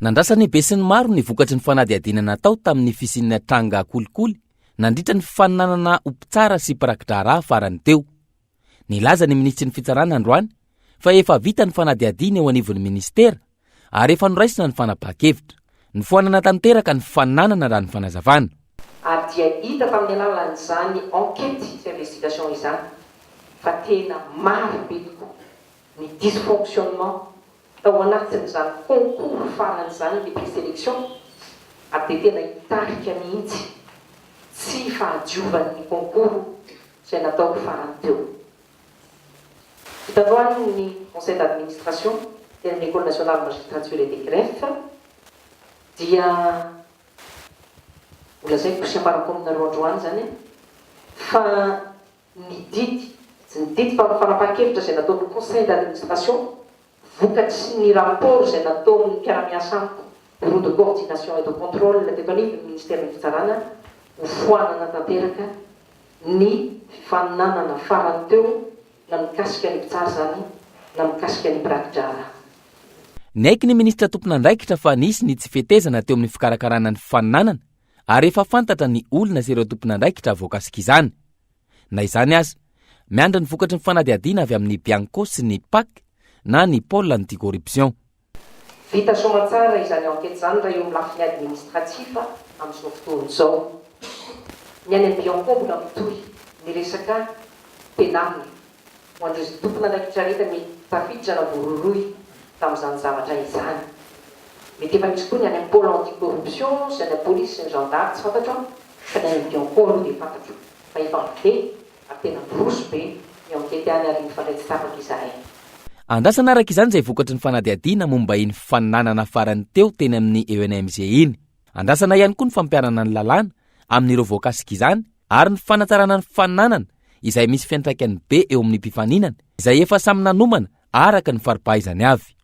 Nandrasany be sy ny maro ny vokatry ny fanadihadiana natao tamin'ny fisian'ny tranga kolikoly nandritra ny fananana opitsara sy prakitra raha farany teo. Nilaza ny ministry ny fitsarana androany fa efa vita ny fanadihadiana eo anivon'ny ministera ary efa noraisina ny fanapahan-kevitra. Ny foanana tanteraka ny fananana raha ny fanazavana. Ary dia hita tamin'ny alalan'izany enquête sy investigation izany fa tena maro be tokoa ny dysfonctionnement tao anatin'izany concours farany izany ny présélection ary dia tena hitarika mihitsy tsy fahadiovan'ny concours izay natao farany teo. Hitandroany ny conseil d'administration de l'école nationale de magistrature et des greffes dia olazaiko sy ambarako aminareo androany zany fa ny didy fanapahan-kevitra izay nataon'ny conseil d'administration vokatry ny rapport izay nataon'ny mpiara-miasa amiko bureau de coordination et de contrôle teto anivon'ny ministère ny fitsarana ho foanana tanteraka ny fananana farany teo na mikasika ny mpitsara zany na mikasika ny prakidrara. Naiky ny ministra tompon'andraikitra fa nisy ny tsy fetezana teo amin'ny fikarakarana ny fananana ary efa fantatra ny olona sy ireo tompon'andraikitra voakasika izany. Na izany aza, miandra ny vokatry ny fanadihadiana avy amin'ny Bianco sy ny PAC na ny pôle anti-corruption. Vita somatsara izany enquête zany raha eo amin'ny lafiny administratif amin'izao fotoana izao. Ny any amin'ny Bianco mbola mitohy ny resaka penal ho an'ireo tompon'andraikitra rehetra mety tafiditra na bororoy tamin'izany zavatra izany. Mety efa misy koa ny any amin'ny pôle anti-corruption sy any police sy ny gendarme tsy fantatro fa ny any amin'ny Bianco aloha dia fantatro fa efa mbe ary tena borosy be ny enquête any ary ny fandraitsy tapaka izahay. Andrasana araka izany izay vokatry ny fanadihadiana momba iny fananana farany teo teny amin'ny ENMG iny. Andrasana ihany koa ny fampiarana ny lalàna amin'ireo voakasika izany ary ny fanatsarana ny fananana izay misy fiantraikany be eo amin'ny mpifaninana izay efa samy nanomana araka ny faripahaizany avy.